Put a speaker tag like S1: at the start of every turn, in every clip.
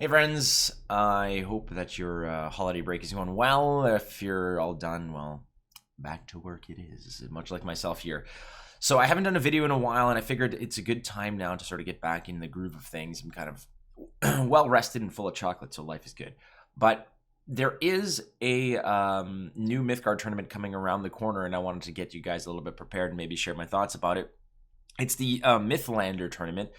S1: Hey friends, I hope that your holiday break is going well. If you're all done, well, back to work it is, much like myself here. So I haven't done a video in a while, and I figured it's a good time now to sort of get back in the groove of things. I'm kind of well rested and full of chocolate, so life is good. But there is a new Mythgard tournament coming around the corner, and I wanted to get you guys a little bit prepared and maybe share my thoughts about it. It's the Mythlander tournament.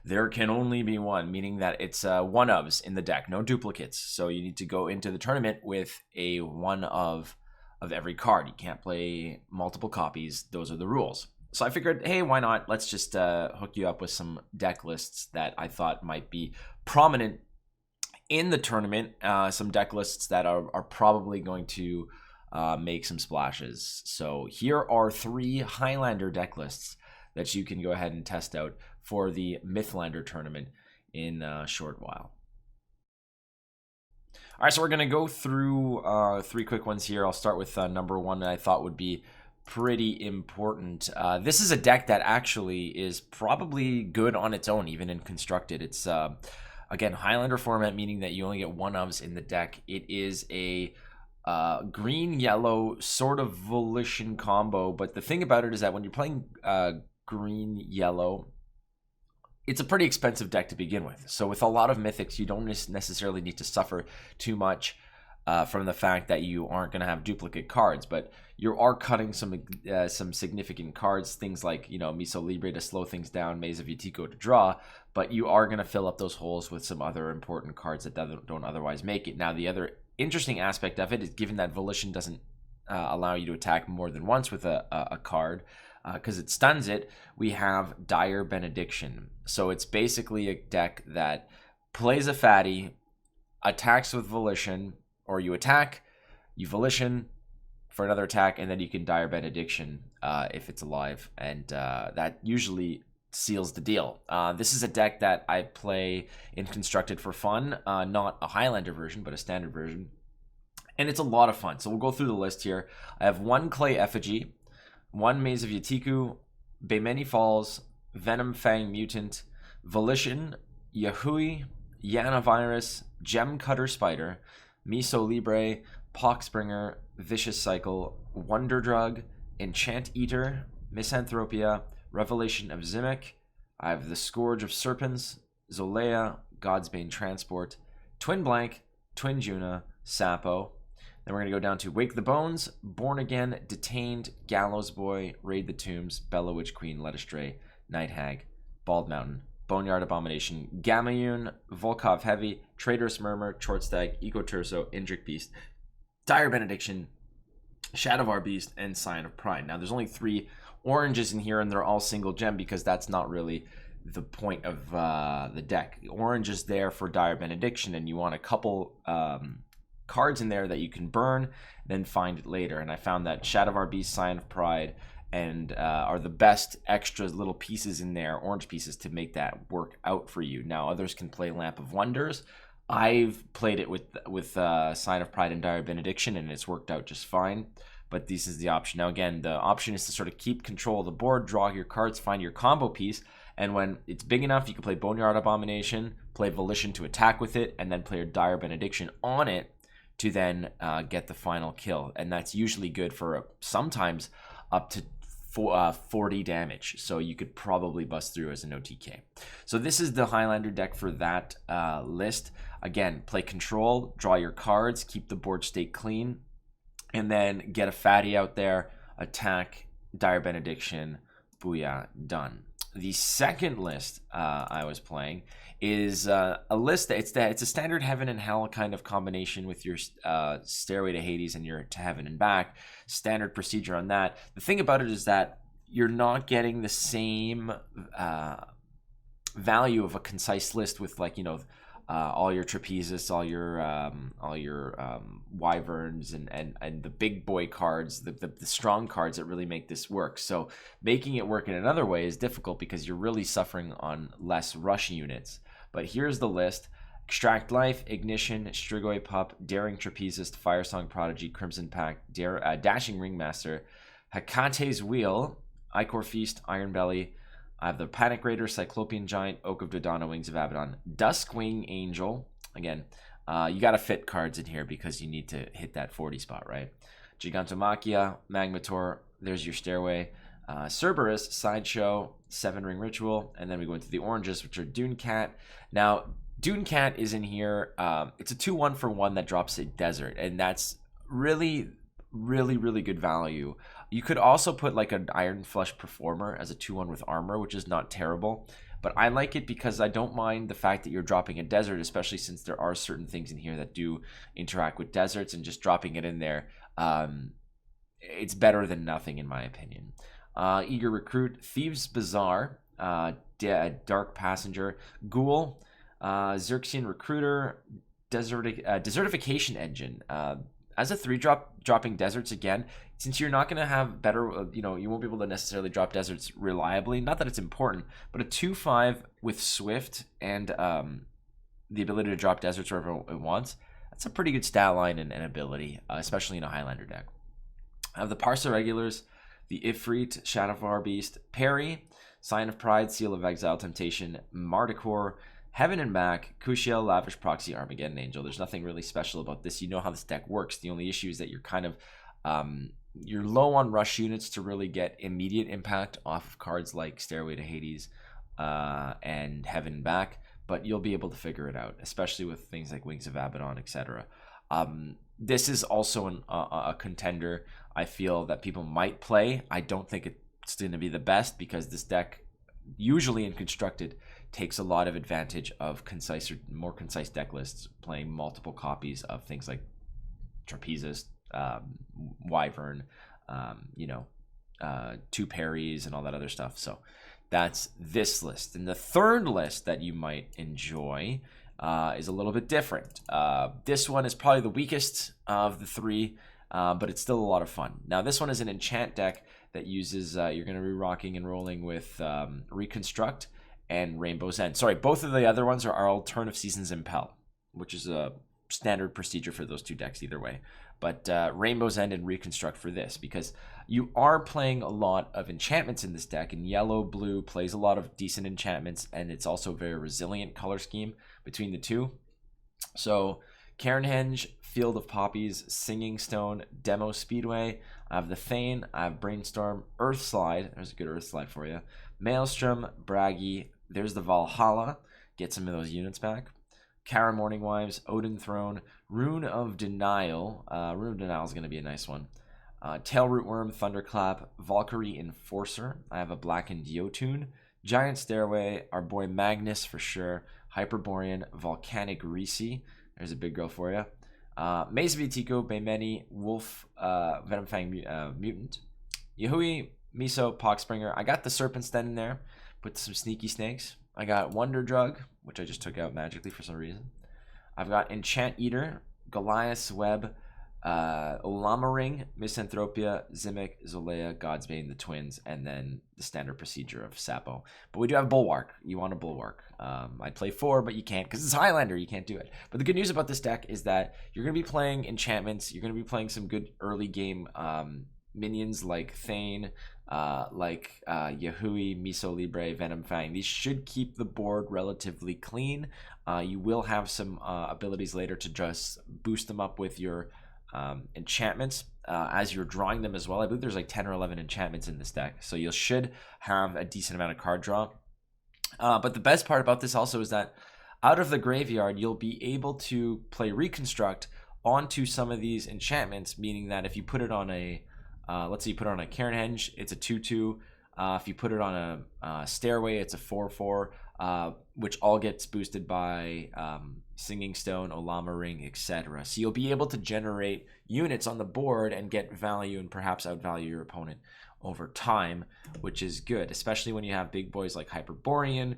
S1: There can only be one, meaning that it's one-ofs in the deck, no duplicates. So you need to go into the tournament with a one of every card. You can't play multiple copies. Those are the rules. So I figured, hey, why not? Let's just hook you up with some deck lists that I thought might be prominent in the tournament. Some deck lists that are probably going to make some splashes. So here are 3 Highlander deck lists that you can go ahead and test out for the Mythlander tournament in a short while. All right, so we're going to go through 3 quick ones here. I'll start with number 1 that I thought would be pretty important. This is a deck that actually is probably good on its own, even in Constructed. It's, again, Highlander format, meaning that you only get one-ofs in the deck. It is a green-yellow sort of Volition combo, but the thing about it is that when you're playing green-yellow, it's a pretty expensive deck to begin with. So with a lot of mythics, you don't necessarily need to suffer too much from the fact that you aren't going to have duplicate cards, but you are cutting some significant cards, things like, you know, Mythlander to slow things down, Maze of Yatiko to draw, but you are going to fill up those holes with some other important cards that don't otherwise make it. Now, the other interesting aspect of it is, given that Volition doesn't allow you to attack more than once with a card, because it stuns it, we have Dire Benediction. So it's basically a deck that plays a fatty, attacks with Volition, or you attack, you Volition for another attack, and then you can Dire Benediction if it's alive, and that usually seals the deal. This is a deck that I play in Constructed for fun, not a Highlander version, but a standard version, and it's a lot of fun. So we'll go through the list here. I have 1 Clay Effigy, 1 Maze of Yatiku, Baymeni Falls, Venom Fang Mutant, Volition, Yahui, Yanavirus, Gem Cutter Spider, Miso Libre, Poxbringer, Vicious Cycle, Wonder Drug, Enchant Eater, Misanthropia, Revelation of Zimic. I have the Scourge of Serpents, Zolea, Godsbane Transport, Twin Blank, Twin Juna, Sapo. Then we're going to go down to Wake the Bones, Born Again, Detained, Gallows Boy, Raid the Tombs, Bella Witch Queen, Led Astray, Night Hag, Bald Mountain, Boneyard Abomination, Gamayun, Volkov Heavy, Traitorous Murmur, Shortstag, Eco Terso, Indrik Beast, Dire Benediction, Shadowvar Beast, and Sign of Pride. Now, there's only 3 oranges in here, and they're all single gem because that's not really the point of the deck. Orange is there for Dire Benediction, and you want a couple cards in there that you can burn, then find it later. And I found that Shadowvar Beast, Sign of Pride, and are the best extra little pieces in there, orange pieces, to make that work out for you. Now, others can play Lamp of Wonders. I've played it with Sign of Pride and Dire Benediction, and it's worked out just fine. But this is the option. Now, again, the option is to sort of keep control of the board, draw your cards, find your combo piece, and when it's big enough, you can play Boneyard Abomination, play Volition to attack with it, and then play your Dire Benediction on it to then get the final kill. And that's usually good for sometimes up to 40 damage. So you could probably bust through as an OTK. So this is the Highlander deck for that list. Again, play control, draw your cards, keep the board state clean, and then get a fatty out there, attack, Dire Benediction, booyah, done. The second list I was playing is a list that it's a standard Heaven and Hell kind of combination with your Stairway to Hades and your To Heaven and Back. Standard procedure on that. The thing about it is that you're not getting the same value of a concise list with, like, you know, all your Trapezists, all your Wyverns, and the big boy cards, the strong cards that really make this work. So making it work in another way is difficult because you're really suffering on less rush units. But here's the list: Extract Life, Ignition, Strigoi Pup, Daring Trapezist, Firesong Prodigy, Crimson Pact, Dashing Ringmaster, Hecate's Wheel, Icor Feast, Iron Belly. I have the Panic Raider, Cyclopean Giant, Oak of Dodona, Wings of Abaddon, Duskwing Angel, again, you got to fit cards in here because you need to hit that 40 spot, right? Gigantomachia, Magmator, there's your Stairway. Cerberus, Sideshow, 7-ring Ritual, and then we go into the oranges, which are Dune Cat. Now, Dune Cat is in here. It's a 2-1 for 1 that drops a desert, and that's really, really, really good value. You could also put like an Iron Flush Performer as a 2-1 with armor, which is not terrible. But I like it because I don't mind the fact that you're dropping a desert, especially since there are certain things in here that do interact with deserts, and just dropping it in there, it's better than nothing in my opinion. Eager Recruit, Thieves Bazaar, Dark Passenger, Ghoul, Xerxian Recruiter, Desertification Engine. As a 3-drop, dropping deserts again, since you're not going to have better, you won't be able to necessarily drop deserts reliably. Not that it's important, but a 2-5 with Swift and the ability to drop deserts wherever it wants, that's a pretty good stat line and ability, especially in a Highlander deck. I have the Parsa Regulars, the Ifrit, Shadowfar Beast, Parry, Sign of Pride, Seal of Exile, Temptation, Mardicore, Heaven and Back, Kushiel, Lavish Proxy, Armageddon Angel. There's nothing really special about this. You know how this deck works. The only issue is that you're kind of you're low on rush units to really get immediate impact off of cards like Stairway to Hades and Heaven and Back, but you'll be able to figure it out, especially with things like Wings of Abaddon, etc. This is also a contender I feel that people might play. I don't think it's going to be the best because this deck, usually in Constructed, takes a lot of advantage of concise or more concise deck lists, playing multiple copies of things like Trapezist, Wyvern, 2 parries and all that other stuff. So that's this list. And the third list that you might enjoy is a little bit different. This one is probably the weakest of the 3, but it's still a lot of fun. Now, this one is an enchant deck that uses, you're going to be rocking and rolling with Reconstruct and Rainbow's End. Sorry, both of the other ones are our Turn of Seasons Impel, which is a standard procedure for those 2 decks either way. But Rainbow's End and Reconstruct for this, because you are playing a lot of enchantments in this deck, and yellow, blue plays a lot of decent enchantments, and it's also a very resilient color scheme between the 2. So Cairnhenge, Field of Poppies, Singing Stone, Demo Speedway. I have the Thane, I have Brainstorm, Earthslide. There's a good Earthslide for you. Maelstrom, Braggy. There's the Valhalla. Get some of those units back. Kara Morning Wives, Odin Throne, Rune of Denial. Rune of Denial is going to be a nice one. Tail Rootworm, Thunderclap, Valkyrie Enforcer. I have a Blackened Jotun. Giant Stairway, our boy Magnus for sure. Hyperborean, Volcanic Reese. There's a big girl for you. Maze Vitico, Baymeni, Wolf, Venomfang Mutant. Yahui, Miso, Poxbringer. I got the Serpent's Den in there. Put some sneaky snakes. I got Wonder Drug, which I just took out magically for some reason. I've got Enchant Eater, Goliath's Web, Olamaring, Misanthropia, Zimic, Zolea, Godsbane, the Twins, and then the standard procedure of Sapo. But we do have Bulwark. You want a Bulwark. I'd play 4, but you can't because it's Highlander. You can't do it. But the good news about this deck is that you're going to be playing enchantments. You're going to be playing some good early game minions like Thane, Yahui, Miso Libre, Venom Fang. These should keep the board relatively clean. You will have some abilities later to just boost them up with your enchantments as you're drawing them as well. I believe there's like 10 or 11 enchantments in this deck, so you should have a decent amount of card draw. But the best part about this also is that out of the graveyard, you'll be able to play Reconstruct onto some of these enchantments, meaning that if you put it on a let's say you put it on a Cairnhenge, it's a 2/2. If you put it on a Stairway, it's a 4/4, which all gets boosted by Singing Stone, Olama Ring, etc. So you'll be able to generate units on the board and get value and perhaps outvalue your opponent over time, which is good, especially when you have big boys like Hyperborean,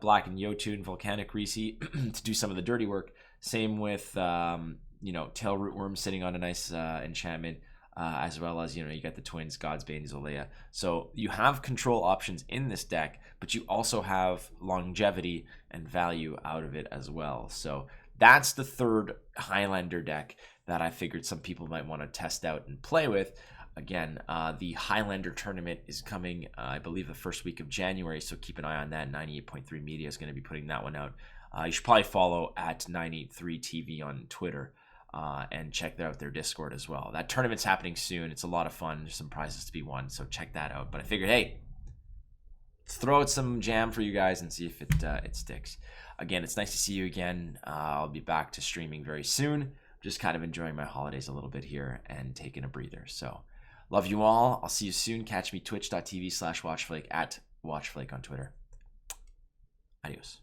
S1: Black and Jotun, Volcanic Reese to do some of the dirty work. Same with Tail Rootworm sitting on a nice enchantment. As well as, you got the Twins, Godsbane, Zolea. So you have control options in this deck, but you also have longevity and value out of it as well. So that's the third Highlander deck that I figured some people might want to test out and play with. Again, the Highlander tournament is coming, I believe, the first week of January, so keep an eye on that. 98.3 Media is going to be putting that one out You should probably follow at 983TV on Twitter and check out their Discord as well. That tournament's happening soon. It's a lot of fun. There's some prizes to be won, so check that out. But I figured, hey, let's throw out some jam for you guys and see if it sticks. Again, it's nice to see you again. I'll be back to streaming very soon. Just kind of enjoying my holidays a little bit here and taking a breather. So love you all. I'll see you soon. Catch me twitch.tv/watchflake, at watchflake on Twitter. Adios.